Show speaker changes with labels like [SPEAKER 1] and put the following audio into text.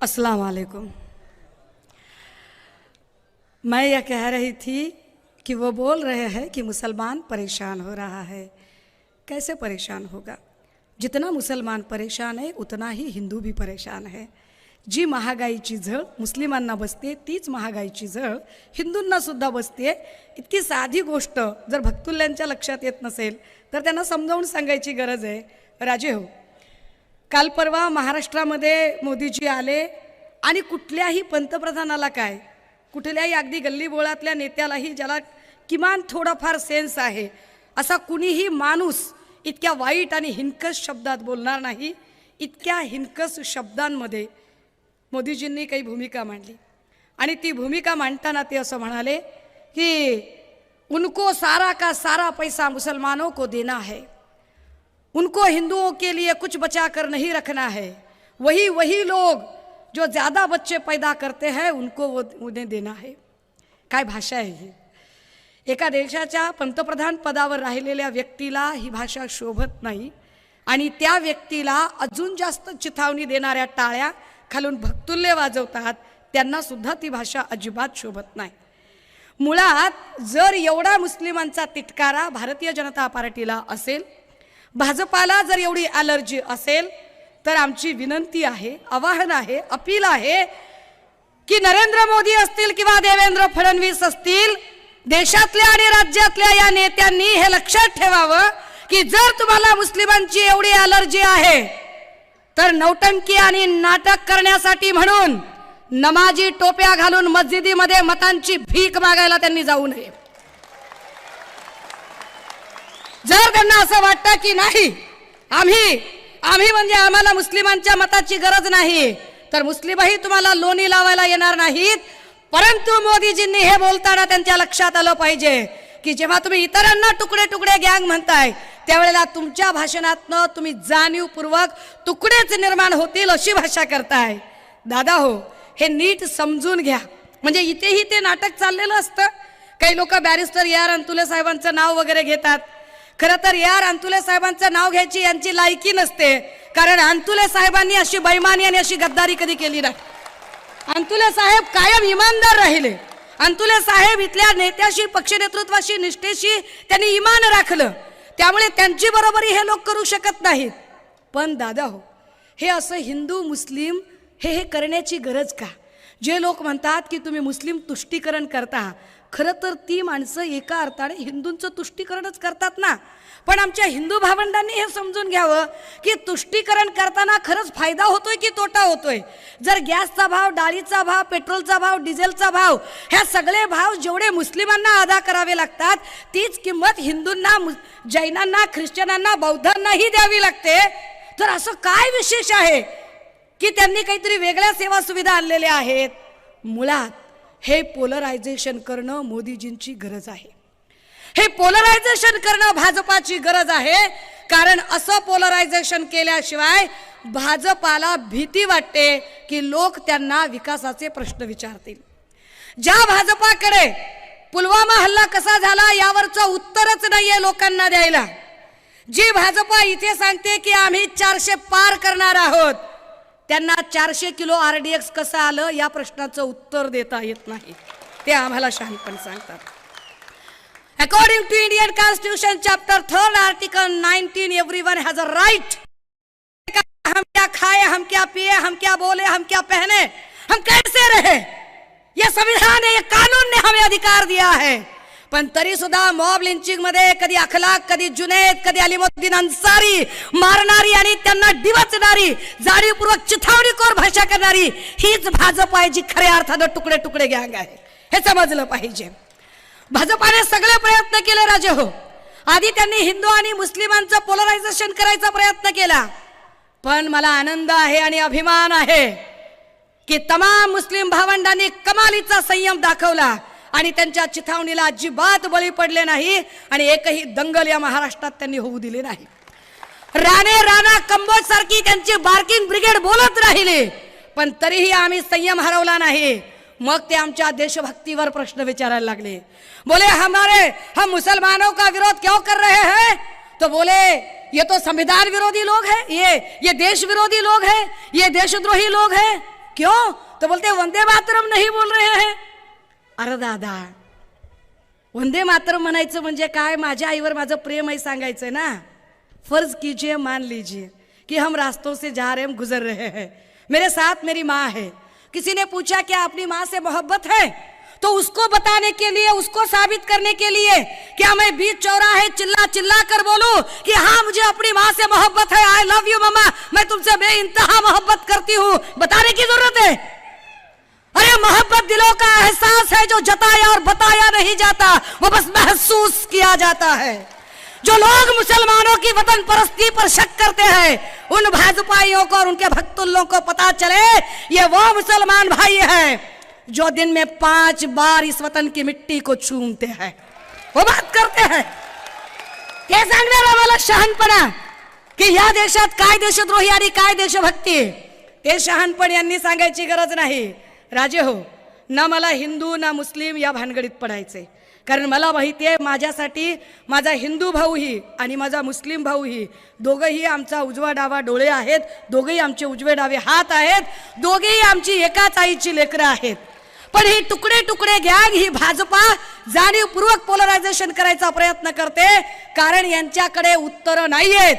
[SPEAKER 1] अस्सलाम वालेकुम। मैं यह कह रही थी कि वो बोल रहे हैं कि मुसलमान परेशान हो रहा है। कैसे परेशान होगा? जितना मुसलमान परेशान है उतना ही हिंदू भी परेशान है। जी महागाईची झळ मुस्लिमांना बसते तीच महागाईची झळ हिंदूंना सुद्धा बसते। इतकी साधी गोष्ट जर भक्तुल्यांच्या लक्षात येत नसेल तर त्यांना समजावून सांगायची गरज आहे। राजे हो, काल परवा महाराष्ट्रामध्ये मोदीजी आले आणि कुठल्याही पंतप्रधानाला काय, कुठल्याही अगदी गल्लीबोळातल्या नेत्यालाही ज्याला किमान थोडाफार सेन्स आहे असा कुणीही माणूस इतक्या वाईट आणि हिणकस शब्दात बोलणार नाही। इतक्या हिणकस शब्दांमध्ये मोदीजींनी काही भूमिका मांडली आणि ती भूमिका मांडताना ते असं म्हणाले की उनको सारा का सारा पैसा मुसलमानों को देना है, उनको हिंदुओं के लिए कुछ बचा कर नहीं रखना है, वही लोग जो ज़्यादा बच्चे पैदा करते हैं उनको वो उन्हें देना है। काय भाषा आहे ही? एका देशाच्या पंतप्रधान पदावर राहिलेल्या व्यक्तीला ही भाषा शोभत नाही आणि त्या व्यक्तीला अजून जास्त चिथावणी देणाऱ्या टाळ्या खालून भक्तुल्य वाजवतात त्यांना सुद्धा ती भाषा अजिबात शोभत नाही। मुळात जर एवढा मुस्लिमांचा तिटकारा भारतीय जनता पार्टीला असेल, भाजपाला जर एवढी ॲलर्जी असेल तर आमची विनंती आहे, आवाहन आहे, अपील आहे की नरेंद्र मोदी असतील किंवा देवेंद्र फडणवीस असतील, देशातल्या आणि राज्यातल्या या नेत्यांनी हे लक्षात ठेवावं की जर तुम्हाला मुस्लिमांची एवढी ॲलर्जी आहे तर नौटंकी आणि नाटक करण्यासाठी म्हणून नमाजी टोप्या घालून मस्जिदीमध्ये मतांची भीक मागायला त्यांनी जाऊ नये। जर त्यांना असं वाटतं की नाही आम्ही म्हणजे आम्हाला मुस्लिमांच्या मताची गरज नाही तर मुस्लिमही तुम्हाला लोणी लावायला येणार नाहीत। परंतु मोदीजींनी हे बोलताना त्यांच्या लक्षात आलं पाहिजे की जेव्हा तुम्ही इतरांना तुकडे तुकडे गँग म्हणताय त्यावेळेला तुमच्या भाषणातनं तुम्ही जाणीवपूर्वक तुकडेच निर्माण होतील अशी भाषा करताय। दादा हो, हे नीट समजून घ्या। म्हणजे इथेही ते नाटक चाललेलं असतं। काही लोक बॅरिस्टर ए आर अंतुले साहेबांचं नाव वगैरे घेतात। खरं तर ए आर अंतुले साहेबांचं नाव घ्यायची यांची लायकी नसते, कारण अंतुले साहेबांनी अशी बेईमानी आणि अशी गद्दारी कधी केली नाही। अंतुले साहेब कायम इमानदार राहिले। अंतुले साहेब इथल्या नेत्याशी, पक्ष नेतृत्वाशी, निष्ठेशी त्यांनी इमान राखलं, त्यामुळे त्यांची बरोबरी हे लोक करू शकत नाहीत। पण दादा हो, हे असं हिंदू मुस्लिम हे करण्याची गरज का? जे लोक म्हणतात की तुम्ही मुस्लिम तुष्टीकरण करता, खरं तर ती माणसं एका अर्थाने हिंदूंचं तुष्टीकरणच करतात ना। पण आमच्या हिंदू भावंडांनी हे समजून घ्यावं की तुष्टीकरण करताना खरंच फायदा होतोय की तोटा होतोय। जर गॅसचा भाव, डाळीचा भाव, पेट्रोलचा भाव, डिझेलचा भाव, ह्या सगळे भाव जेवढे मुस्लिमांना अदा करावे लागतात तीच किंमत हिंदूंना, जैनांना, ख्रिश्चनांना, बौद्धांनाही द्यावी लागते। तर असं काय विशेष आहे की त्यांनी काहीतरी वेगळ्या सेवा सुविधा आणलेल्या आहेत? मुळात हे पोलरायझेशन करणं मोदीजींची गरज आहे। हे पोलरायझेशन करणं भाजपाची गरज आहे, कारण असं पोलरायझेशन केल्याशिवाय भाजपाला भीती वाटते की लोक त्यांना विकासाचे प्रश्न विचारतील। ज्या भाजपाकडे पुलवामा हल्ला कसा झाला यावरचं उत्तरच नाहीये लोकांना द्यायला, जी भाजपा इथे सांगते की आम्ही 400 पार करणार आहोत, त्यांना 400 किलो RDX कसं आलं या प्रश्नाचं उत्तर देता येत नाही। ते आम्हाला शहाणपण सांगतात। According to Indian constitution chapter 3 article 19 everyone has a right. हम क्या खाए, हम क्या पिए, हम क्या बोले, हम क्या पहने, हम कैसे रहे, ये संविधान है, ये कानून ने हमें अधिकार दिया है। पण तरी सुद्धा मॉब लिंचिंग मध्ये कधी अखलाक, कधी जुनैद, कधी अलीमुद्दीन अन्सारी मारणारी आणि त्यांना डिवचणारी, जाणीवपूर्वक चिथावणीखोर भाषा करणारी हीच भाजप आहे, जी खऱ्या अर्थानं तुकडे तुकडे गँग आहे। हे समजलं पाहिजे। भाजपाने सगळे प्रयत्न केले राजे हो। आधी त्यांनी हिंदू आणि मुस्लिमांचं पोलरायझेशन करायचा प्रयत्न केला, पण मला आनंद आहे आणि अभिमान आहे की तमाम मुस्लिम भावंडांनी कमालीचा संयम दाखवला आणि त्यांच्या चिथावणीला अजिबात बळी पडले नाही आणि एकही दंगल या महाराष्ट्रात त्यांनी होऊ दिली नाही। राणे, राणा, कंबोज सारखी त्यांची बार्किंग ब्रिगेड बोलत राहिली, पण तरीही आम्ही संयम हरवला नाही। मग ते आमच्या देशभक्तीवर प्रश्न विचारायला लागले। बोले हम मुसलमानों का विरोध क्यों कर रहे हैं? तो बोले ये तो संविधान विरोधी लोग हैं, ये देश विरोधी लोग हैं, ये देशद्रोही लोग हैं। क्यों? तो बोलते वंदे मातरम नहीं बोल रहे हैं. अरे दादा, वंदे मातरम म्हणायचं म्हणजे काय? माझ्या आईवर माझं प्रेम आहे सांगायचं ना. फर्ज कीजिए, मान लीजिए कि हम रास्तों से जा रहे हैं, हम गुजर रहे हैं, मेरे साथ मेरी माँ है. किसी ने पूछा क्या अपनी माँ से मोहब्बत है? तो उसको बताने के लिए, उसको साबित करने के लिए क्या मैं बीच चौराहे चिल्ला चिल्ला कर बोलूं कि हाँ मुझे अपनी माँ से मोहब्बत है, आई लव यू मम्मा, मैं तुमसे बेइंतहा मोहब्बत करती हूँ, बताने की जरूरत है? अरे मोहब्बत दिलों का एहसास है जो जताया और बताया नहीं जाता, वो बस महसूस किया जाता है. जो लोग मुसलमानों की वतन परस्ती पर शक करते हैं, उन भाजपाइयों को और उनके भक्तुल्लों को पता चले ये वो मुसलमान भाई हैं जो दिन में 5 बार इस वतन की मिट्टी को चूमते हैं, वो बात करते हैं. ते सांगणार आम्हाला शहाणपणा की या देशात काय देशद्रोही आणि काय देशभक्ती, ते शहाणपण यांनी सांगायची गरज नाही. राजे हो, ना मला हिंदू ना मुस्लिम या भानगडीत पडायचे, कारण मला माहिती आहे माझ्यासाठी माझा हिंदू भाऊही आणि माझा मुस्लिम भाऊही दोघंही आमचा उजवा डावा डोळे आहेत, दोघेही आमचे उजवे डावे हात आहेत, दोघेही आमची एकाच आईची लेकरं आहेत. पण ही तुकडे तुकडे गँग, ही भाजपा जाणीवपूर्वक पोलरायझेशन करायचा प्रयत्न करते, कारण यांच्याकडे उत्तरं नाहीयेत.